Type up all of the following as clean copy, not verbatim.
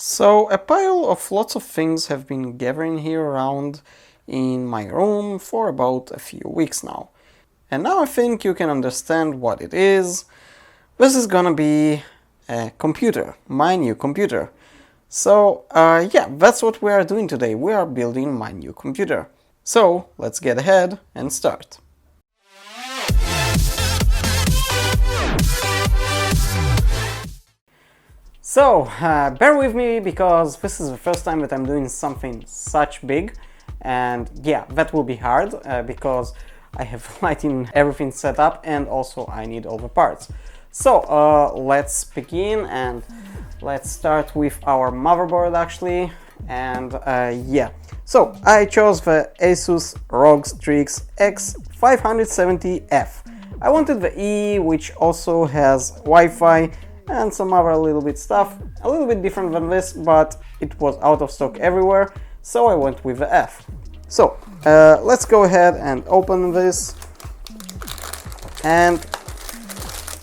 So a pile of lots of things have been gathering here around in my room for about a few weeks now. And now I think you can understand what it is. This is gonna be a computer, my new computer. So yeah, that's what we are doing today. We are building my new computer. So let's get ahead and start. So, bear with me because this is the first time that I'm doing something such big, and yeah, that will be hard because I have lighting, everything set up, and also I need all the parts. So, let's begin, and let's start with our motherboard actually, and yeah. So, I chose the Asus ROG Strix X570F. I wanted the E, which also has Wi-Fi, and some other little bit stuff, a little bit different than this, but it was out of stock everywhere, so I went with the F. So let's go ahead and open this. And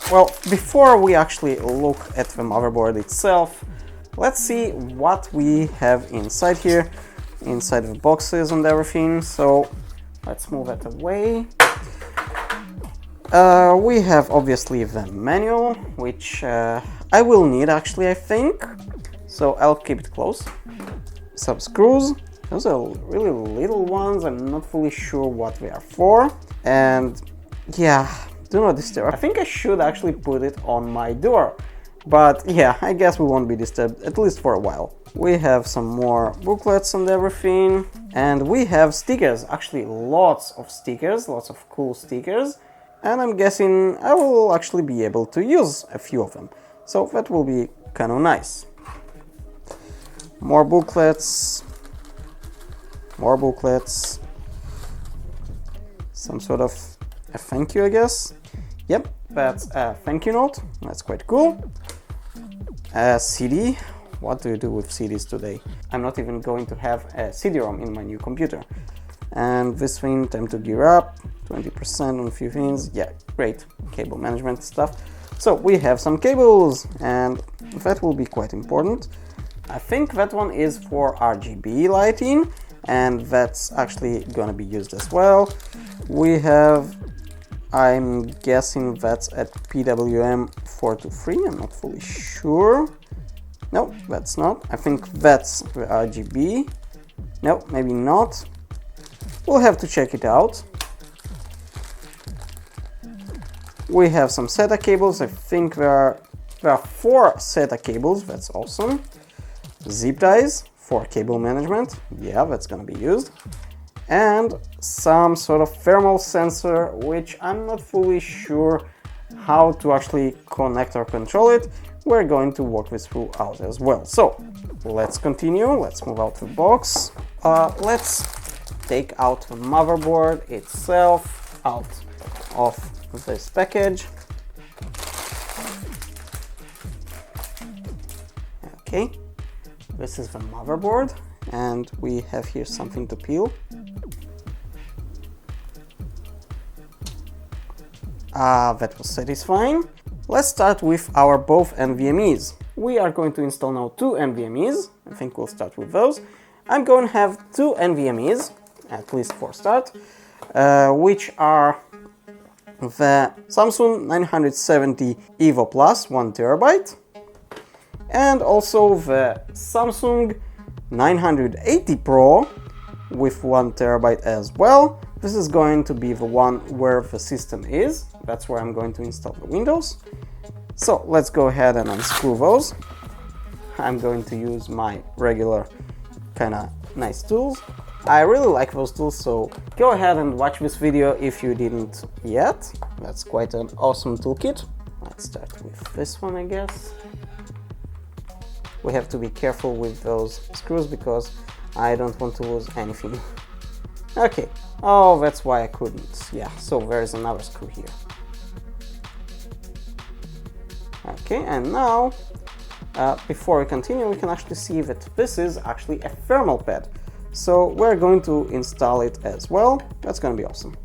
well, before we actually look at the motherboard itself, let's see what we have inside here, inside the boxes and everything. So let's move that away. We have obviously the manual, which I will need actually, I think. So I'll keep it close. Some screws. Those are really little ones. I'm not fully sure what they are for. And yeah, do not disturb. I think I should actually put it on my door. But yeah, I guess we won't be disturbed, at least for a while. We have some more booklets and everything. And we have stickers, actually lots of stickers, lots of cool stickers. And I'm guessing I will actually be able to use a few of them. So that will be kind of nice. More booklets. More booklets. Some sort of a thank you, I guess. Yep, that's a thank you note. That's quite cool. A CD. What do you do with CDs today? I'm not even going to have a CD-ROM in my new computer. And this thing, time to gear up. 20% on a few things. Yeah, great. Cable management stuff. So we have some cables, and that will be quite important. I think that one is for RGB lighting, and that's actually gonna be used as well. We have, I'm guessing that's at PWM 423. I'm not fully sure. No, that's not. I think that's the RGB. No, maybe not. We'll have to check it out. We have some SATA cables. I think there are 4 SATA cables. That's awesome. Zip ties for cable management. Yeah, that's gonna be used. And some sort of thermal sensor, which I'm not fully sure how to actually connect or control it. We're going to work this through out as well. So let's continue. Let's move out the box. Let's take out the motherboard itself out of this package. Okay, this is the motherboard, and we have here something to peel. That was satisfying. Let's start with our both NVMe's. We are going to install now 2 NVMe's. I think we'll start with those. I'm going to have 2 NVMe's, at least for start, which are the Samsung 970 EVO Plus 1TB, and also the Samsung 980 Pro with 1TB as well. This is going to be the one where the system is. That's where I'm going to install the Windows. So let's go ahead and unscrew those. I'm going to use my regular kind of nice tools. I really like those tools, so go ahead and watch this video if you didn't yet. That's quite an awesome toolkit. Let's start with this one, I guess. We have to be careful with those screws because I don't want to lose anything. Okay, oh, that's why I couldn't. Yeah, so there's another screw here. Okay, and now, before we continue, we can actually see that this is actually a thermal pad. So we're going to install it as well. That's going to be awesome.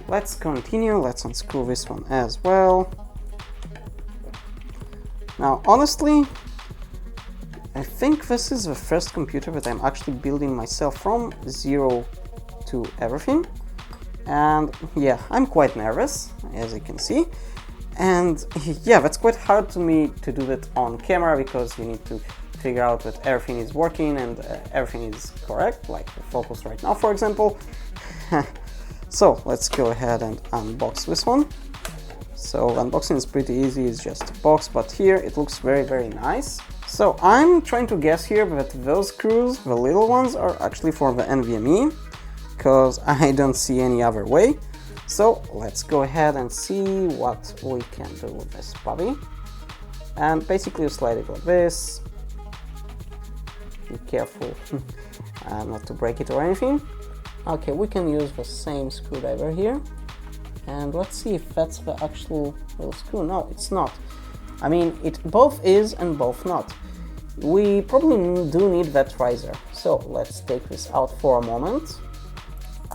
Let's continue. Let's unscrew this one as well. Now, honestly, I think this is the first computer that I'm actually building myself from zero to everything. And yeah, I'm quite nervous, as you can see. And yeah, that's quite hard to me to do that on camera, because you need to figure out that everything is working and everything is correct, like the focus right now, for example. So let's go ahead and unbox this one. So unboxing is pretty easy, it's just a box, but here it looks very, very nice. So I'm trying to guess here that those screws, the little ones, are actually for the NVMe, because I don't see any other way. So let's go ahead and see what we can do with this puppy. And basically you slide it like this. Be careful not to break it or anything. Okay, we can use the same screwdriver here. And let's see if that's the actual little screw. No, it's not. I mean, it both is and both not. We probably do need that riser. So let's take this out for a moment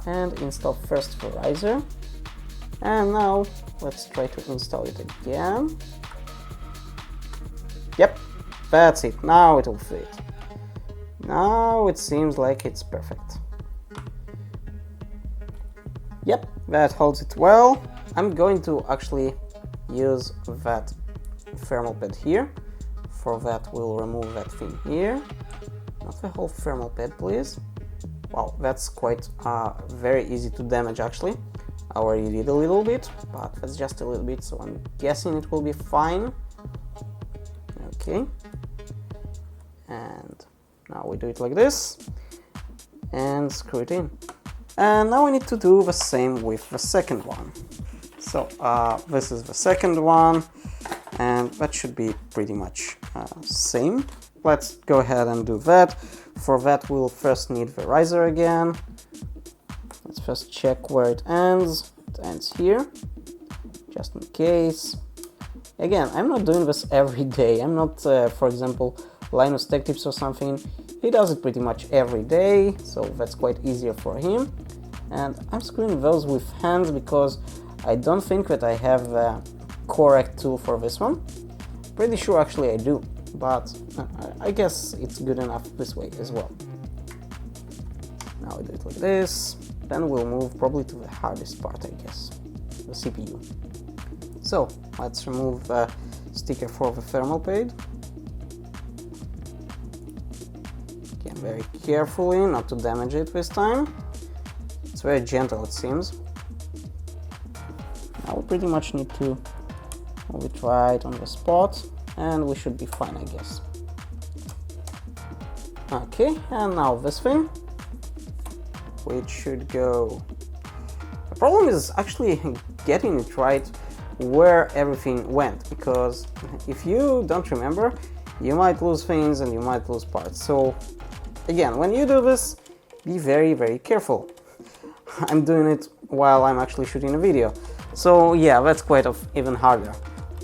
and install first the riser. And now let's try to install it again. Yep, that's it. Now it will fit. Now it seems like it's perfect. Yep, that holds it well. I'm going to actually use that thermal pad here. For that, we'll remove that thing here. Not the whole thermal pad, please. Wow, that's quite very easy to damage actually. I already did a little bit, but that's just a little bit, so I'm guessing it will be fine. Okay. And now we do it like this and screw it in. And now we need to do the same with the second one. So this is the second one, and that should be pretty much same. Let's go ahead and do that. For that, we'll first need the riser again. Let's first check where it ends. It ends here, just in case. Again, I'm not doing this every day. I'm not, for example, Linus Tech Tips or something. He does it pretty much every day, so that's quite easier for him. And I'm screwing those with hands because I don't think that I have the correct tool for this one. Pretty sure actually I do, but I guess it's good enough this way as well. Now we do it like this. Then we'll move probably to the hardest part, I guess, the CPU. So let's remove the sticker for the thermal pad. Again, very carefully, not to damage it this time. It's very gentle, it seems. Now we pretty much need to move it right on the spot, and we should be fine, I guess. Okay, and now this thing, which should go... The problem is actually getting it right where everything went, because if you don't remember, you might lose things and you might lose parts. So again, when you do this, be very, very careful. I'm doing it while I'm actually shooting a video. So yeah, that's quite even harder.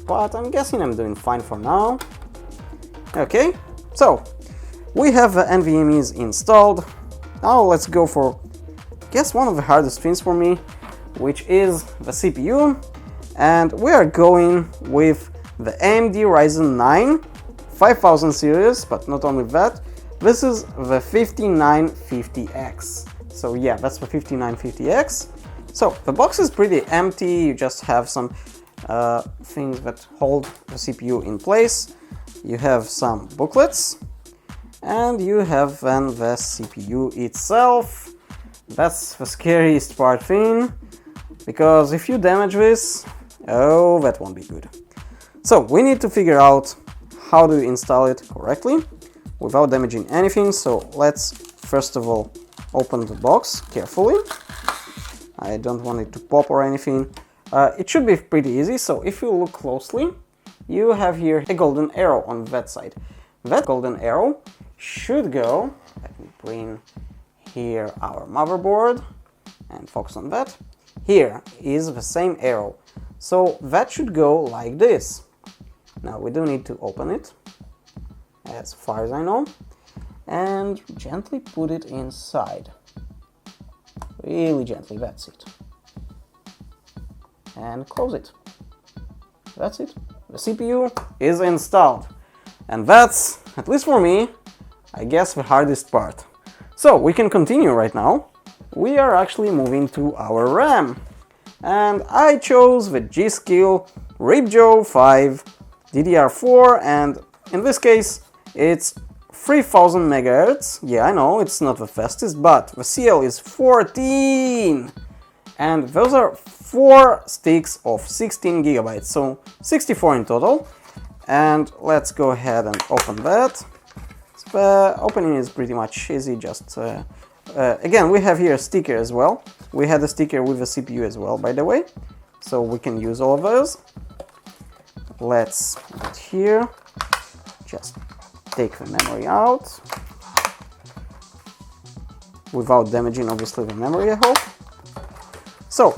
But I'm guessing I'm doing fine for now. Okay, so we have the NVMe's installed. Now let's go for, I guess, one of the hardest things for me, which is the CPU. And we are going with the AMD Ryzen 9 5000 series, but not only that, this is the 5950X. So yeah, that's the 5950X. So the box is pretty empty, you just have some things that hold the CPU in place. You have some booklets, and you have then the CPU itself. That's the scariest part thing, because if you damage this, oh, that won't be good. So we need to figure out how to install it correctly without damaging anything. So let's first of all open the box carefully. I don't want it to pop or anything. It should be pretty easy. So if you look closely, you have here a golden arrow on that side. That golden arrow should go, let me bring here our motherboard and focus on that. Here is the same arrow. So that should go like this. Now we do need to open it, as far as I know, and gently put it inside. Really gently, that's it. And close it. That's it. The CPU is installed. And that's, at least for me, I guess the hardest part. So we can continue right now. We are actually moving to our RAM. And I chose the G.SKILL Ripjaw 5 DDR4, and in this case it's 3000 MHz. Yeah, I know it's not the fastest, but the CL is 14, and those are 4 sticks of 16 GB, so 64 in total. And let's go ahead and open that. The opening is pretty much easy, just again, we have here a sticker as well. We had a sticker with the CPU as well, by the way, so we can use all of those. Let's put it here, just take the memory out, without damaging obviously the memory, I hope. So,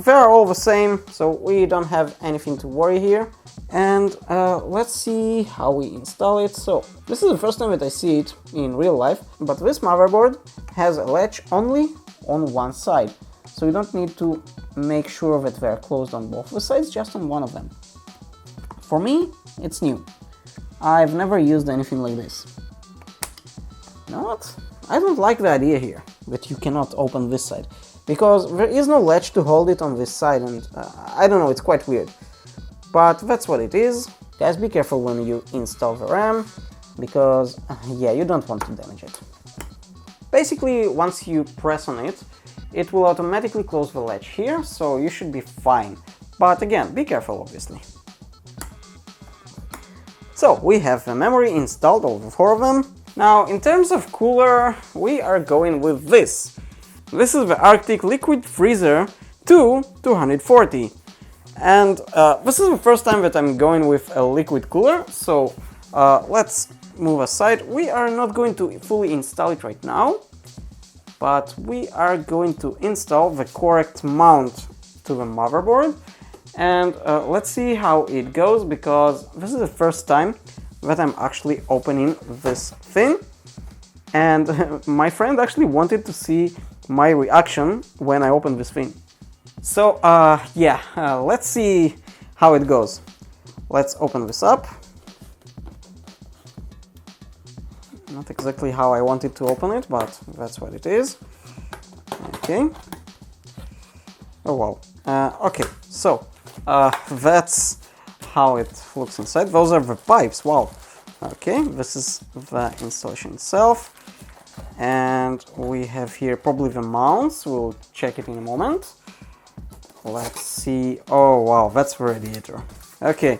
they're all the same, so we don't have anything to worry here. And let's see how we install it. So, this is the first time that I see it in real life, but this motherboard has a latch only on one side. So you don't need to make sure that they're closed on both the sides, just on one of them. For me, it's new. I've never used anything like this. You know what? I don't like the idea here, that you cannot open this side, because there is no latch to hold it on this side, and I don't know, it's quite weird. But that's what it is. Guys, be careful when you install the RAM, because yeah, you don't want to damage it. Basically, once you press on it, it will automatically close the latch here, so you should be fine. But again, be careful obviously. So, we have the memory installed, all 4 of them. Now, in terms of cooler, we are going with this. This is the Arctic Liquid Freezer 240. And this is the first time that I'm going with a liquid cooler, so let's move aside. We are not going to fully install it right now, but we are going to install the correct mount to the motherboard. And let's see how it goes, because this is the first time that I'm actually opening this thing. And my friend actually wanted to see my reaction when I opened this thing. So yeah, let's see how it goes. Let's open this up. Not exactly how I wanted to open it, but that's what it is. Okay. Oh wow. Okay, so that's how it looks inside. Those are the pipes. Wow. Okay, this is the installation itself. And we have here probably the mounts. We'll check it in a moment. Let's see. Oh wow, that's the radiator. Okay,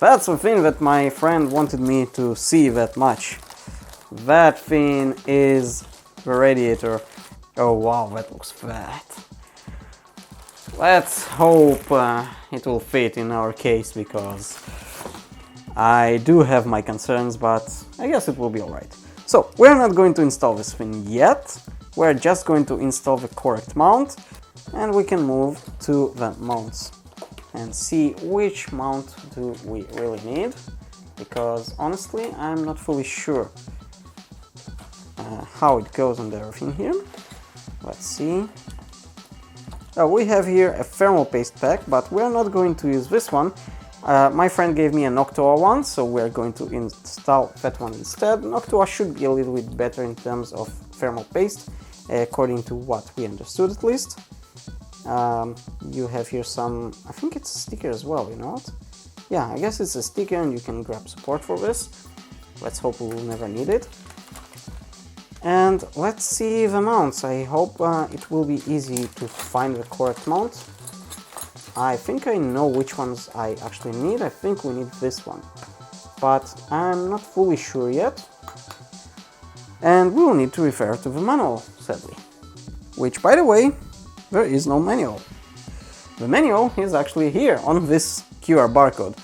that's the thing that my friend wanted me to see that much. That thing is the radiator. Oh wow, that looks fat. Let's hope it will fit in our case, because I do have my concerns, but I guess it will be alright. So, we're not going to install this thing yet. We're just going to install the correct mount. And we can move to the mounts and see which mount do we really need, because honestly I'm not fully sure how it goes and everything here. Let's see. We have here a thermal paste pack, but we're not going to use this one. My friend gave me a Noctua one, so we're going to install that one instead. Noctua should be a little bit better in terms of thermal paste, according to what we understood at least. You have here some, I think it's a sticker as well, you know what? Yeah, I guess it's a sticker and you can grab support for this. Let's hope we will never need it. And let's see the mounts. I hope it will be easy to find the correct mount. I think I know which ones I actually need. I think we need this one, but I'm not fully sure yet. And we'll need to refer to the manual, sadly. Which, by the way, there is no manual. The manual is actually here on this QR barcode.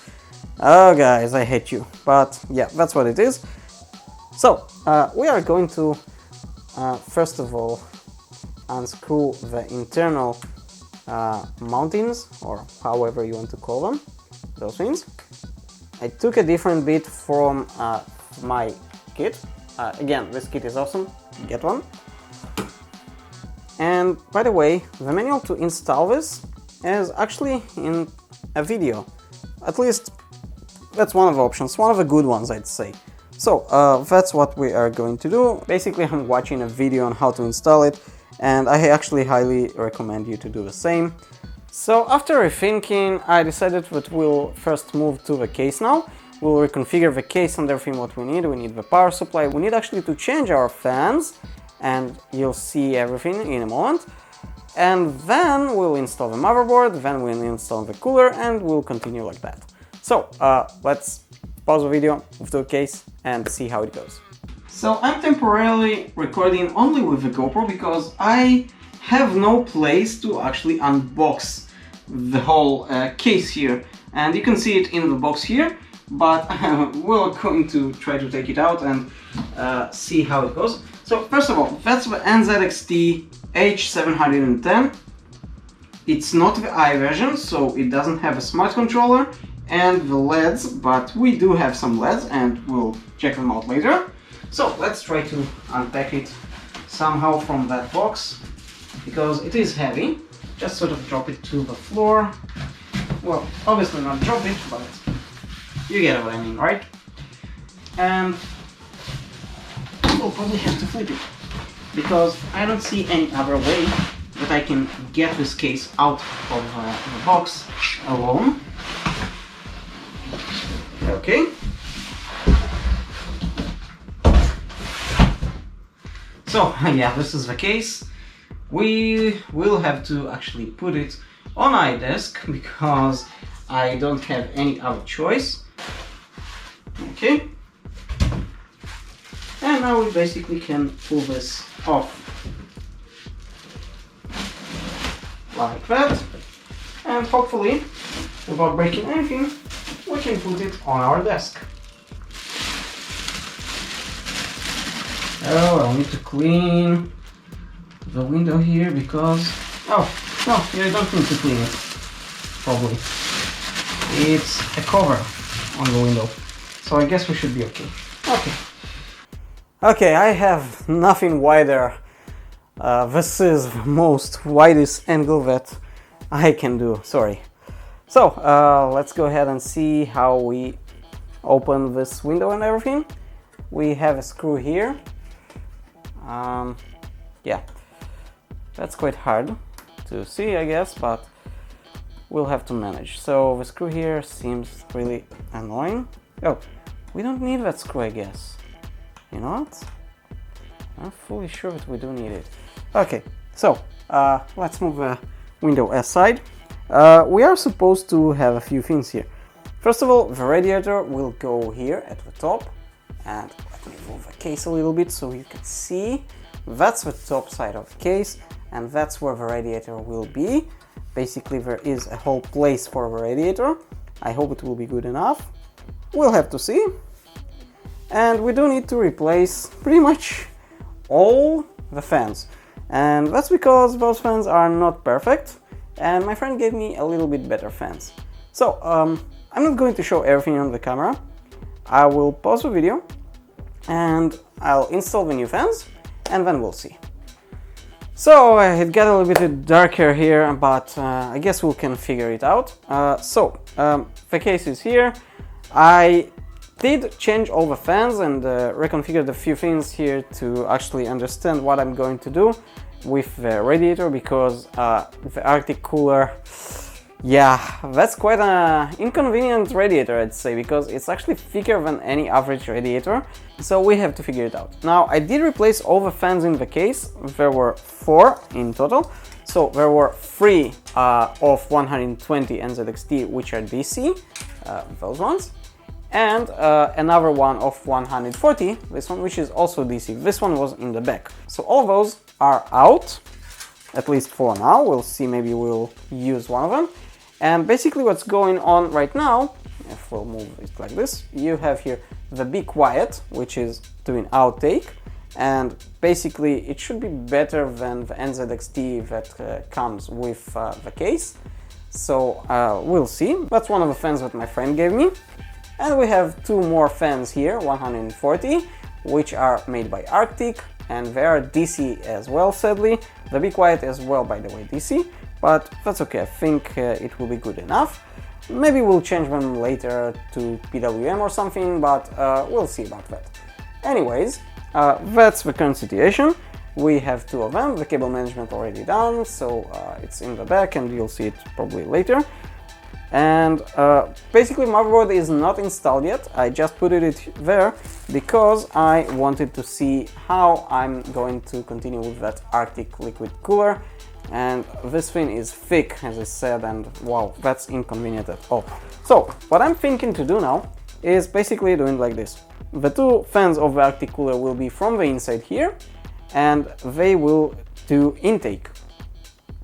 Oh guys, I hate you. But yeah, that's what it is. So, we are going to, first of all, unscrew the internal mountings, or however you want to call them, those things. I took a different bit from my kit. Again, this kit is awesome, get one. And by the way, the manual to install this is actually in a video. At least that's one of the options, one of the good ones, I'd say. So that's what we are going to do. Basically, I'm watching a video on how to install it, and I actually highly recommend you to do the same. So after rethinking, I decided that we'll first move to the case now. We'll reconfigure the case and everything what we need. We need the power supply. We need actually to change our fans, and you'll see everything in a moment. And then we'll install the motherboard, then we'll install the cooler, and we'll continue like that. So let's pause the video, move to the case, and see how it goes. So I'm temporarily recording only with the GoPro because I have no place to actually unbox the whole case here. And you can see it in the box here, but we're going to try to take it out and see how it goes. So first of all, that's the NZXT H710. It's not the i version, so it doesn't have a smart controller and the LEDs, but we do have some LEDs and we'll check them out later. So let's try to unpack it somehow from that box, because it is heavy. Just sort of drop it to the floor. Well, obviously not drop it, but you get what I mean, right? And we'll probably have to flip it, because I don't see any other way that I can get this case out of the box alone. Okay. So yeah, this is the case. We will have to actually put it on my desk because I don't have any other choice. Okay. And now we basically can pull this off like that, and hopefully, without breaking anything, we can put it on our desk. Oh, I'll need to clean the window here because... Oh, no, you don't need to clean it, probably. It's a cover on the window, so I guess we should be okay. Okay. Okay, I have nothing wider. This is the most widest angle that I can do, sorry. So, let's go ahead and see how we open this window and everything. We have a screw here. Yeah, that's quite hard to see, I guess, but we'll have to manage. So the screw here seems really annoying. Oh, we don't need that screw, I guess. You know what? I'm fully sure that we do need it. Okay, so let's move the window aside. We are supposed to have a few things here. First of all, the radiator will go here at the top, and let me move the case a little bit so you can see. That's the top side of the case, and that's where the radiator will be. Basically, there is a whole place for the radiator. I hope it will be good enough. We'll have to see. And we do need to replace pretty much all the fans. And that's because those fans are not perfect, and my friend gave me a little bit better fans. So, I'm not going to show everything on the camera. I will pause the video, and I'll install the new fans, and then we'll see. So it got a little bit darker here, but I guess we can figure it out. The case is here. I did change all the fans and reconfigured a few things here to actually understand what I'm going to do with the radiator, because the Arctic cooler, yeah, that's quite an inconvenient radiator, I'd say, because it's actually thicker than any average radiator, so we have to figure it out. Now, I did replace all the fans in the case. There were 4 in total, so there were 3 of 120 NZXT, which are DC, those ones, and another one of 140, this one, which is also DC. This one was in the back. So all those are out, at least for now. We'll see, maybe we'll use one of them. And basically what's going on right now, if we'll move it like this, you have here the Be Quiet, which is doing outtake, and basically it should be better than the NZXT that comes with the case. So we'll see. That's one of the fans that my friend gave me. And we have 2 more fans here, 140, which are made by Arctic, and they are DC as well, sadly. The Be Quiet as well, by the way, DC. But that's okay, I think it will be good enough. Maybe we'll change them later to PWM or something, but we'll see about that. Anyways, that's the current situation. We have two of them, the cable management already done, so it's in the back and you'll see it probably later. And basically motherboard is not installed yet. I just put it there because I wanted to see how I'm going to continue with that Arctic liquid cooler. And this thing is thick, as I said, and wow, that's inconvenient at all. So what I'm thinking to do now is basically doing like this. The two fans of the Arctic cooler will be from the inside here, and they will do intake.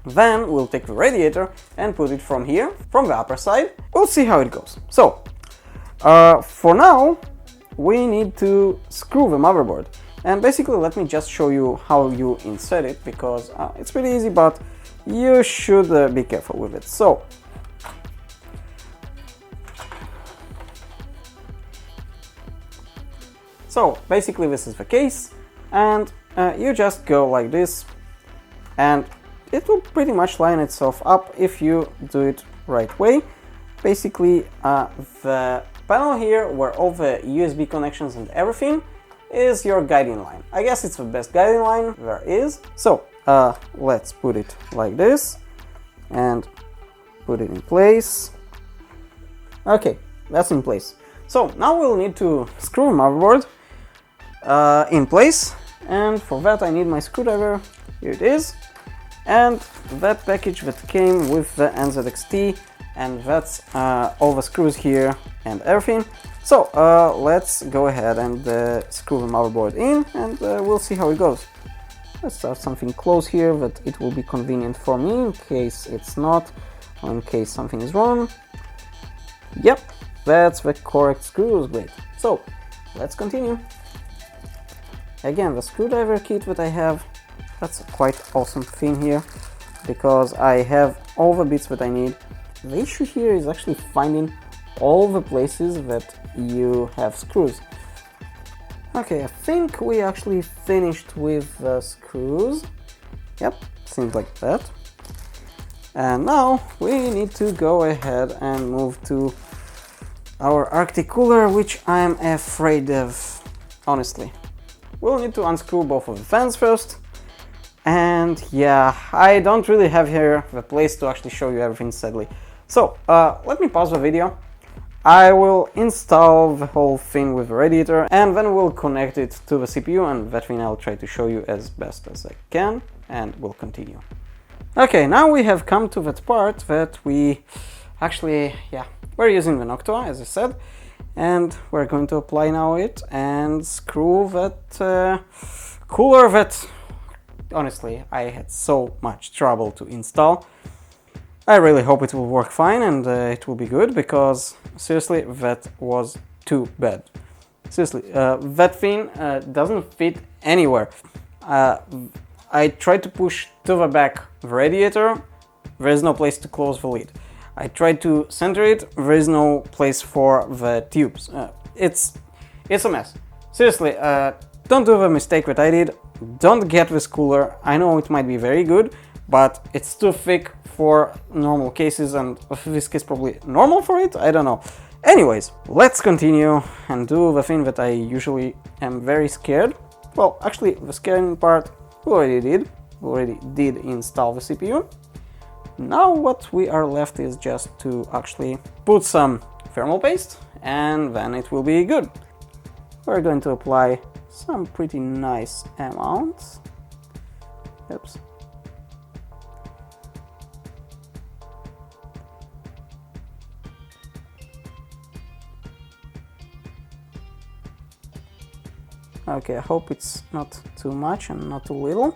Then we'll take the radiator and put it from here, from the upper side. We'll see how it goes. So for now, we need to screw the motherboard. And basically, let me just show you how you insert it, because it's pretty easy, but you should be careful with it. So basically this is the case, and you just go like this, and it will pretty much line itself up if you do it right way. Basically, the panel here where all the USB connections and everything is your guiding line. I guess it's the best guiding line there is. So let's put it like this and put it in place. Okay, that's in place. So now we'll need to screw motherboard in place, and for that I need my screwdriver. Here it is, and that package that came with the NZXT, and that's all the screws here and everything. So let's go ahead and screw the motherboard in, and we'll see how it goes. Let's have something close here that it will be convenient for me in case it's not, or in case something is wrong. Yep, that's the correct screws, great. So let's continue. Again, the screwdriver kit that I have, that's a quite awesome thing here, because I have all the bits that I need. The issue here is actually finding all the places that you have screws. Okay, I think we actually finished with the screws. Yep, seems like that. And now we need to go ahead and move to our Arctic cooler, which I'm afraid of, honestly. We'll need to unscrew both of the fans first. And yeah, I don't really have here the place to actually show you everything, sadly. So let me pause the video. I will install the whole thing with the radiator, and then we'll connect it to the CPU, and that thing I'll try to show you as best as I can, and we'll continue. Okay, now we have come to that part that we actually, we're using the Noctua, as I said, and we're going to apply now it and screw that cooler that, honestly, I had so much trouble to install. I really hope it will work fine and it will be good, because seriously, that was too bad. Seriously, that thing doesn't fit anywhere. I tried to push to the back the radiator, there is no place to close the lid. I tried to center it, there is no place for the tubes. It's a mess. Seriously, don't do the mistake that I did. Don't get this cooler. I know it might be very good, but it's too thick for normal cases, and this case probably normal for it, I don't know. Anyways, let's continue and do the thing that I usually am very scared. Well, actually, the scaring part we already did install the CPU. Now what we are left is just to actually put some thermal paste, and then it will be good. We're going to apply some pretty nice amounts. Oops. Okay, I hope it's not too much and not too little.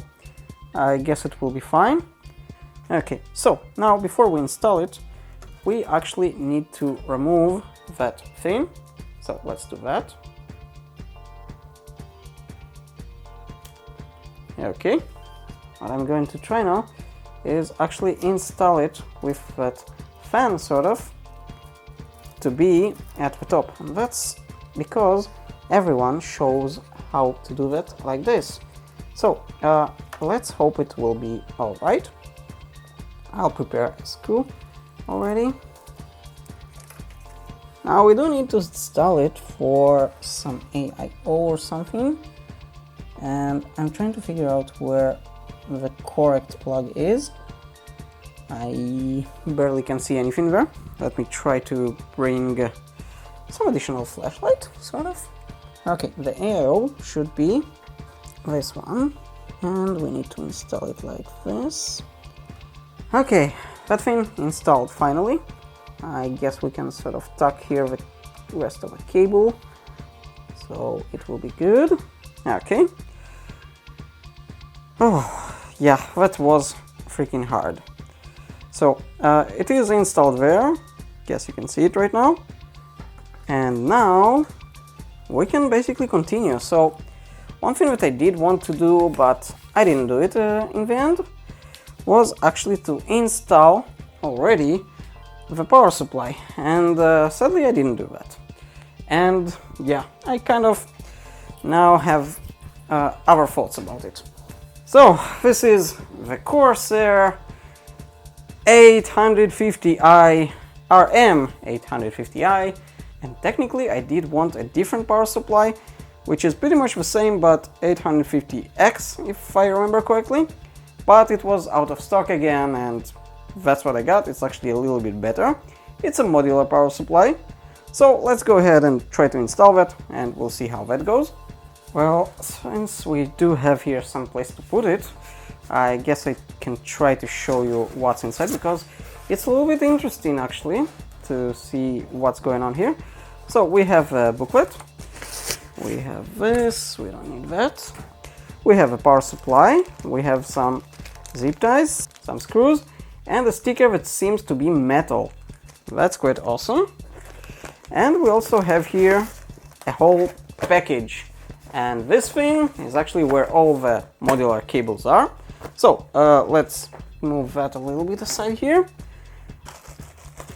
I guess it will be fine. Okay, so now before we install it, we actually need to remove that thing. So let's do that. Okay, what I'm going to try now is actually install it with that fan sort of to be at the top, and that's because everyone shows how to do that like this. So let's hope it will be all right. I'll prepare a screw already. Now we do need to install it for some AIO or something, and I'm trying to figure out where the correct plug is. I barely can see anything there. Let me try to bring some additional flashlight, sort of. Okay, the AIO should be this one, and we need to install it like this. Okay, that thing installed finally. I guess we can sort of tuck here the rest of the cable, so it will be good. Okay. Oh, yeah, that was freaking hard. So, it is installed there. Guess you can see it right now. And now we can basically continue. So, one thing that I did want to do, but I didn't do it in the end, was actually to install already the power supply, and sadly I didn't do that. And yeah, I kind of now have other thoughts about it. So this is the Corsair 850i RM850i, and technically I did want a different power supply, which is pretty much the same but 850X if I remember correctly, but it was out of stock again, and that's what I got. It's actually a little bit better. It's a modular power supply. So let's go ahead and try to install that, and we'll see how that goes. Well, since we do have here some place to put it, I guess I can try to show you what's inside, because it's a little bit interesting actually to see what's going on here. So we have a booklet, we have this, we don't need that. We have a power supply, we have some zip ties, some screws, and a sticker that seems to be metal. That's quite awesome. And we also have here a whole package. And this thing is actually where all the modular cables are. So let's move that a little bit aside here.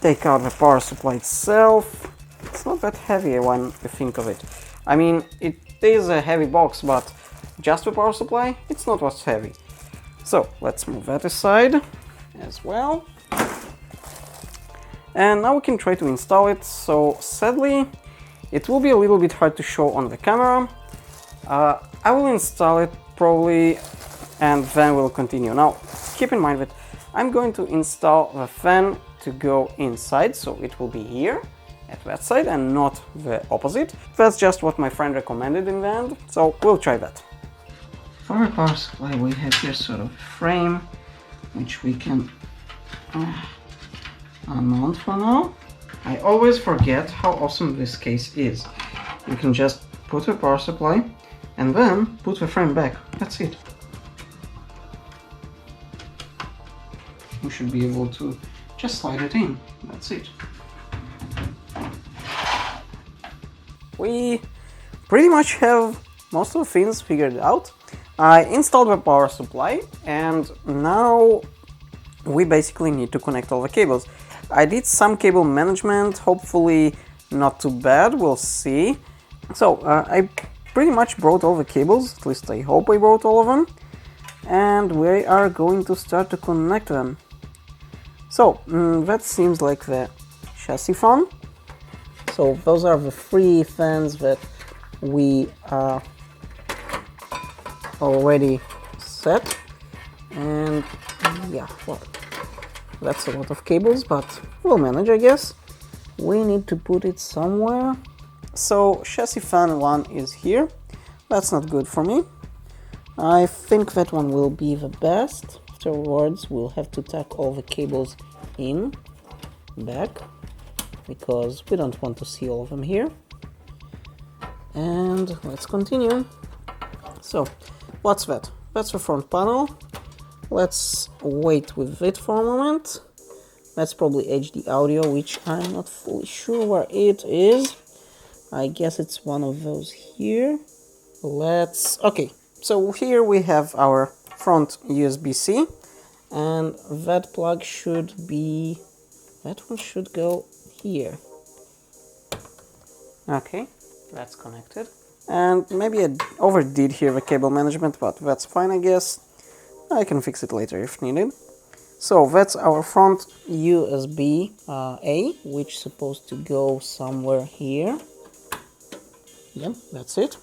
Take out the power supply itself. It's not that heavy when you think of it. I mean, it is a heavy box, but just the power supply, it's not what's heavy. So let's move that aside as well. And now we can try to install it. So sadly, it will be a little bit hard to show on the camera. I will install it probably, and then we'll continue. Now, keep in mind that I'm going to install the fan to go inside, so it will be here at that side and not the opposite. That's just what my friend recommended in the end, so we'll try that. For our power supply, we have here sort of a frame, which we can unmount for now. I always forget how awesome this case is. You can just put a power supply and then put the frame back. That's it. We should be able to just slide it in. That's it. We pretty much have most of the things figured out. I installed the power supply, and now we basically need to connect all the cables. I did some cable management, hopefully not too bad, we'll see. So I pretty much brought all the cables, at least I hope I brought all of them, and we are going to start to connect them. So that seems like the chassis fan. So those are the three fans that we already set, and yeah, well, that's a lot of cables, but we'll manage, I guess. We need to put it somewhere. So chassis fan 1 is here. That's not good for me. I think that one will be the best. Afterwards we'll have to tuck all the cables in back, because we don't want to see all of them here. And let's continue. So what's that? That's the front panel. Let's wait with it for a moment. That's probably HD audio, which I'm not fully sure where it is. I guess it's one of those here. Okay, so here we have our front USB-C, and that plug should be, that one should go here. Okay, that's connected. And maybe I overdid here the cable management, but that's fine, I guess. I can fix it later if needed. So that's our front USB A, which is supposed to go somewhere here. Yep, that's it.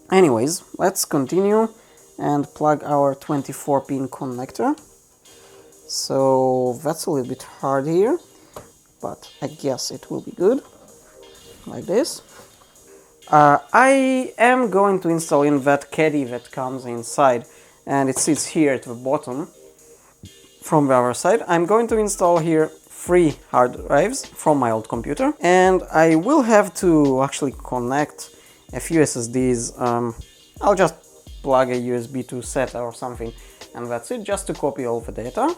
Anyways, let's continue and plug our 24-pin connector. So that's a little bit hard here, but I guess it will be good, like this. I am going to install in that caddy that comes inside, and it sits here at the bottom from the other side. I'm going to install here 3 hard drives from my old computer, and I will have to actually connect a few SSDs. I'll just plug a USB to SATA or something, and that's it, just to copy all the data.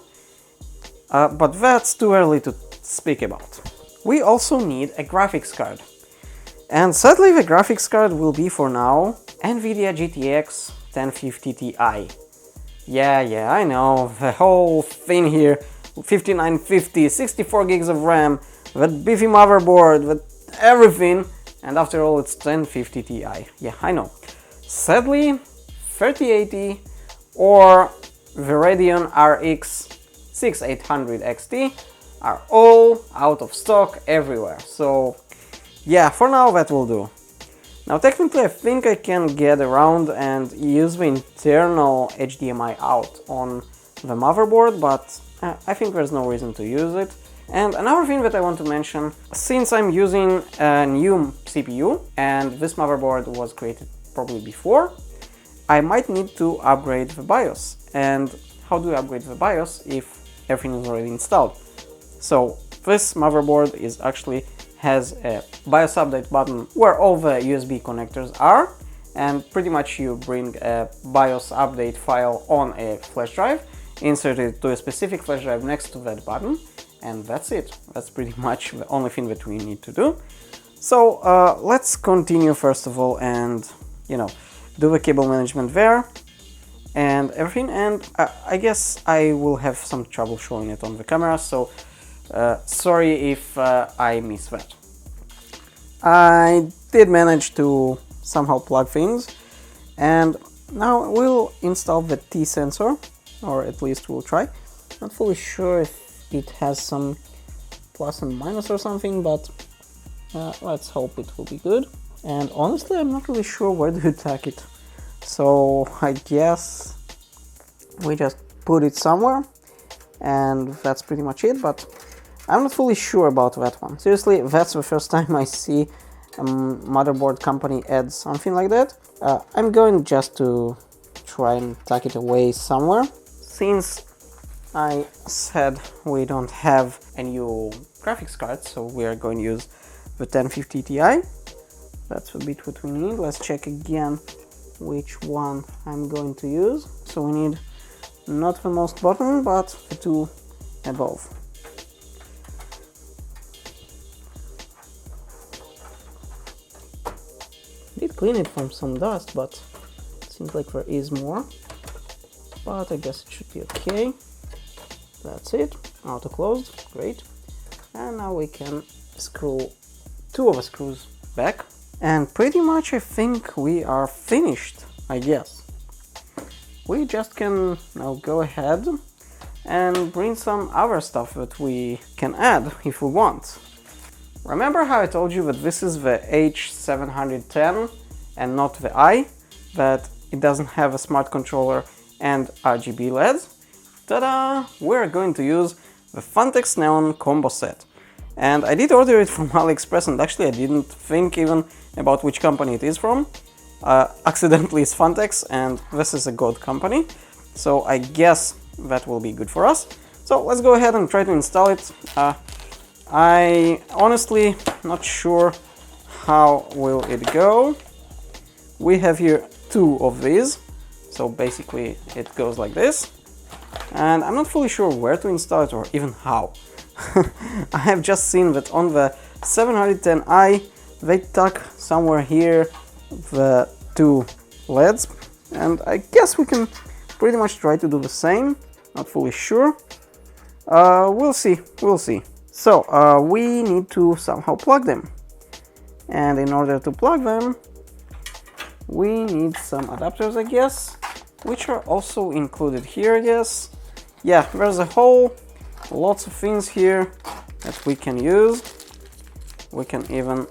But that's too early to speak about. We also need a graphics card. And sadly the graphics card will be for now NVIDIA GTX 1050 Ti. Yeah, I know, the whole thing here, 5950, 64 gigs of RAM, that beefy motherboard, that everything, and after all it's 1050 Ti. Yeah, I know. Sadly, 3080 or the Radeon RX 6800 XT are all out of stock everywhere, so yeah, for now that will do. Now technically I think I can get around and use the internal HDMI out on the motherboard, but I think there's no reason to use it. And another thing that I want to mention, since I'm using a new CPU and this motherboard was created probably before, I might need to upgrade the BIOS. And how do I upgrade the BIOS if everything is already installed? So this motherboard has a BIOS update button where all the USB connectors are, and pretty much you bring a BIOS update file on a flash drive, insert it to a specific flash drive next to that button, and that's it. That's pretty much the only thing that we need to do. So let's continue first of all and, do the cable management there and everything, and I guess I will have some trouble showing it on the camera, so sorry if I miss that. I did manage to somehow plug things, and now we'll install the T sensor, or at least we'll try. Not fully sure if it has some plus and minus or something, but let's hope it will be good. And honestly, I'm not really sure where to tack it, so I guess we just put it somewhere, and that's pretty much it. But I'm not fully sure about that one. Seriously, that's the first time I see a motherboard company add something like that. I'm going just to try and tuck it away somewhere. Since I said we don't have a new graphics card, so we are going to use the 1050 Ti. That's a bit what we need. Let's check again which one I'm going to use. So we need not the most bottom, but the 2 above. Did clean it from some dust, but it seems like there is more. But I guess it should be okay. That's it. Auto closed. Great. And now we can screw 2 of the screws back. And pretty much I think we are finished, I guess. We just can now go ahead and bring some other stuff that we can add if we want. Remember how I told you that this is the H710 and not the I, that it doesn't have a smart controller and RGB LEDs? Ta-da! We're going to use the Phanteks Neon combo set. And I did order it from AliExpress, and actually I didn't think even about which company it is from. Accidentally it's Phanteks, and this is a good company, so I guess that will be good for us. So let's go ahead and try to install it. I honestly not sure how will it go. We have here 2 of these, so basically it goes like this, and I'm not fully sure where to install it or even how. I have just seen that on the 710i they tuck somewhere here the 2 LEDs, and I guess we can pretty much try to do the same. Not fully sure. We'll see. So we need to somehow plug them, and in order to plug them we need some adapters, I guess, which are also included here, I guess. yeah, there's a whole lots of things here that we can use. We can even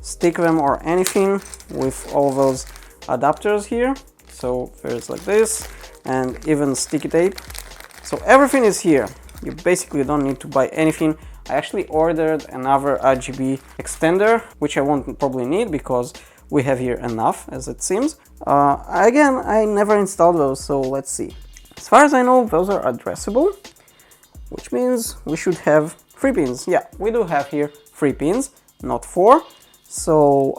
stick them or anything with all those adapters here. So there's like this, and even sticky tape. So everything is here. You basically don't need to buy anything. I actually ordered another RGB extender, which I won't probably need because we have here enough, as it seems. Again, I never installed those, so let's see. As far as I know, those are addressable, which means we should have 3 pins. Yeah, we do have here 3 pins, not 4. So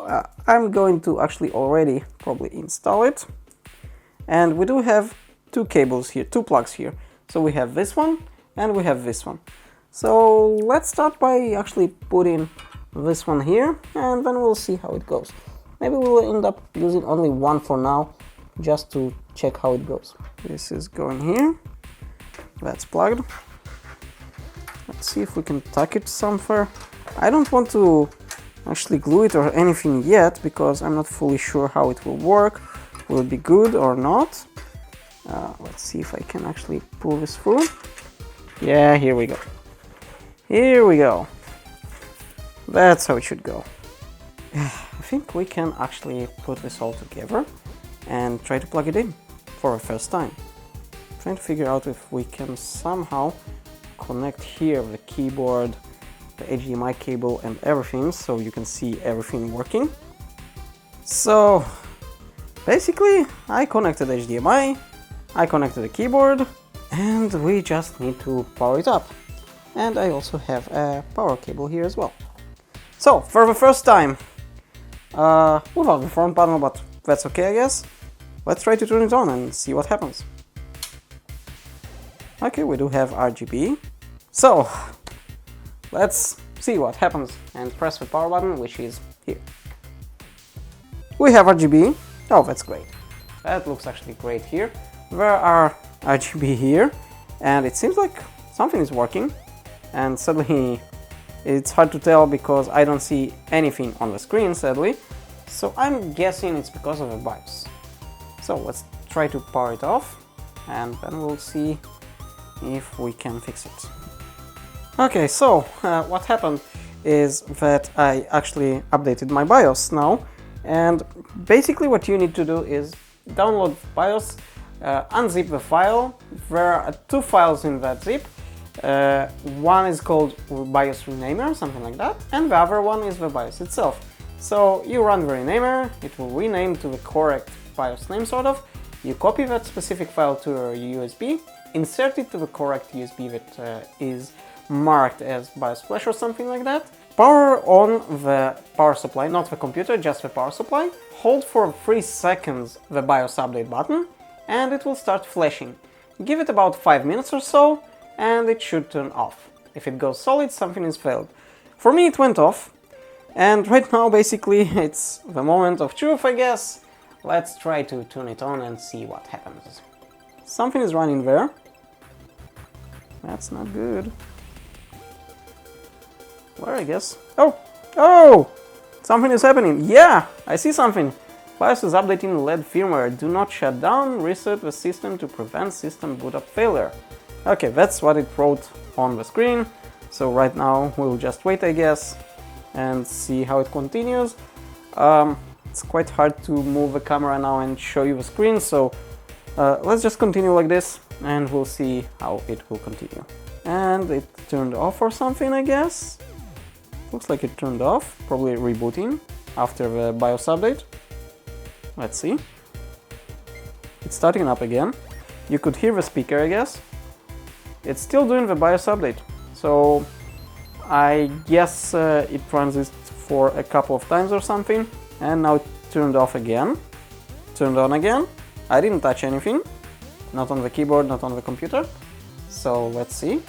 I'm going to actually already probably install it. And we do have 2 cables here, 2 plugs here. So we have this one and we have this one. So let's start by actually putting this one here, and then we'll see how it goes. Maybe we'll end up using only one for now, just to check how it goes. This is going here. That's plugged. Let's see if we can tuck it somewhere. I don't want to actually glue it or anything yet, because I'm not fully sure how it will work. Will it be good or not? Let's see if I can actually pull this through. Yeah, here we go. Here we go. That's how it should go. I think we can actually put this all together and try to plug it in for a first time. Trying to figure out if we can somehow connect here the keyboard, the HDMI cable and everything, so you can see everything working. So basically I connected HDMI, I connected the keyboard, and we just need to power it up. And I also have a power cable here as well. So for the first time, without the front panel, but that's okay, I guess. Let's try to turn it on and see what happens. Okay, we do have RGB. So let's see what happens and press the power button, which is here. We have RGB. Oh, that's great. That looks actually great here. There are RGB here, and it seems like something is working. And sadly, it's hard to tell because I don't see anything on the screen, sadly. So I'm guessing it's because of the BIOS. So let's try to power it off, and then we'll see if we can fix it. Okay, so what happened is that I actually updated my BIOS now, and basically what you need to do is download BIOS, unzip the file. There are 2 files in that zip. One is called BIOS renamer, something like that, and the other one is the BIOS itself. So you run the renamer, it will rename to the correct BIOS name, sort of. You copy that specific file to your USB, insert it to the correct USB that is marked as BIOS flash or something like that. Power on the power supply, not the computer, just the power supply. Hold for 3 seconds the BIOS update button, and it will start flashing. Give it about 5 minutes or so, and it should turn off. If it goes solid, something is failed. For me, it went off, and right now basically it's the moment of truth, I guess. Let's try to turn it on and see what happens. Something is running there. That's not good. Where, I guess? Oh! Something is happening. Yeah, I see something. BIOS is updating LED firmware. Do not shut down. Reset the system to prevent system boot up failure. Okay, that's what it wrote on the screen. So right now we'll just wait, I guess, and see how it continues. It's quite hard to move the camera now and show you the screen, so let's just continue like this and we'll see how it will continue. And it turned off or something, I guess. Looks like it turned off, probably rebooting after the BIOS update. Let's see. It's starting up again. You could hear the speaker, I guess. It's still doing the BIOS update, so I guess it runs it for a couple of times or something, and now it turned off again, turned on again. I didn't touch anything, not on the keyboard, not on the computer, so let's see.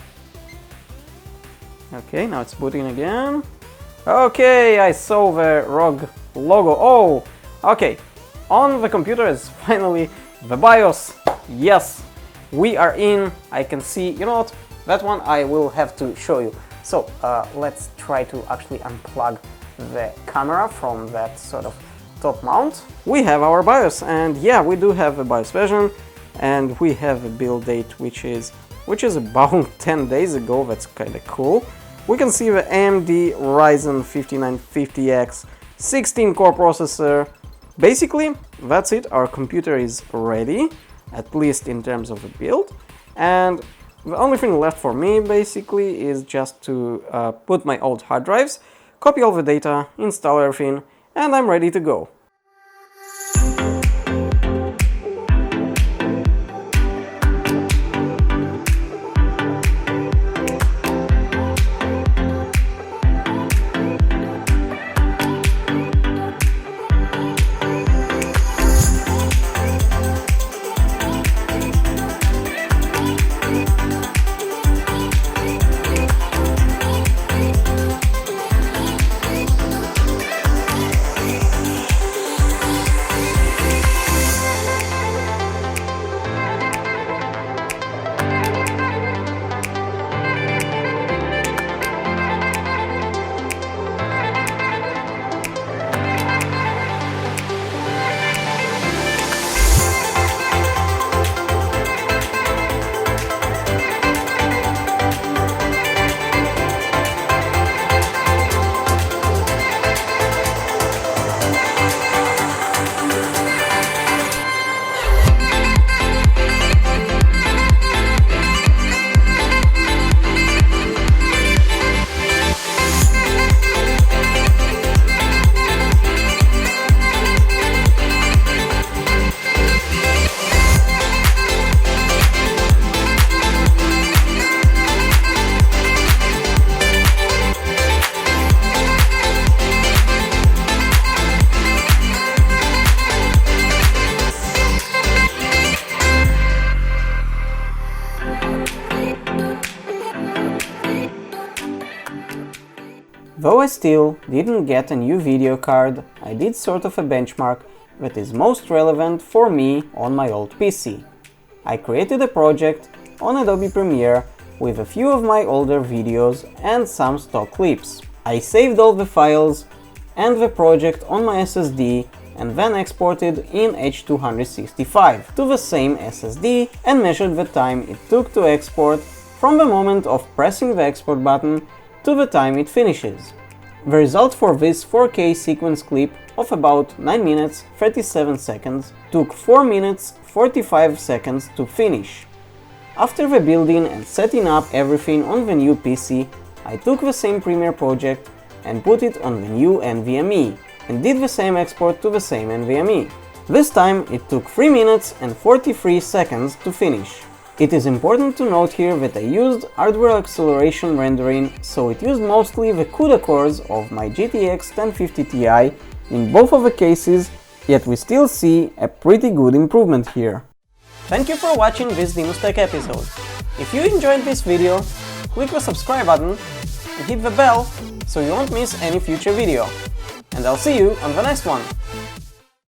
Okay, now it's booting again. Okay, I saw the ROG logo. Oh, okay, on the computer is finally the BIOS. Yes, we are in. I can see, you know what, that one I will have to show you. So let's try to actually unplug the camera from that sort of top mount. We have our BIOS, and yeah, we do have a BIOS version, and we have a build date which is which is about 10 days ago. That's kinda cool. We can see the AMD Ryzen 5950X 16-core processor. Basically, that's it. Our computer is ready, at least in terms of the build. And the only thing left for me, basically, is just to put my old hard drives, copy all the data, install everything, and I'm ready to go. Though I still didn't get a new video card, I did sort of a benchmark that is most relevant for me on my old PC. I created a project on Adobe Premiere with a few of my older videos and some stock clips. I saved all the files and the project on my SSD and then exported in H.265 to the same SSD and measured the time it took to export from the moment of pressing the export button to the time it finishes. The result for this 4K sequence clip of about 9 minutes 37 seconds took 4 minutes 45 seconds to finish. After the building and setting up everything on the new PC, I took the same Premiere project and put it on the new NVMe and did the same export to the same NVMe. This time it took 3 minutes and 43 seconds to finish. It is important to note here that I used hardware acceleration rendering, so it used mostly the CUDA cores of my GTX 1050 Ti in both of the cases, yet we still see a pretty good improvement here. Thank you for watching this DinoStack episode. If you enjoyed this video, click the subscribe button and hit the bell so you won't miss any future video. And I'll see you on the next one.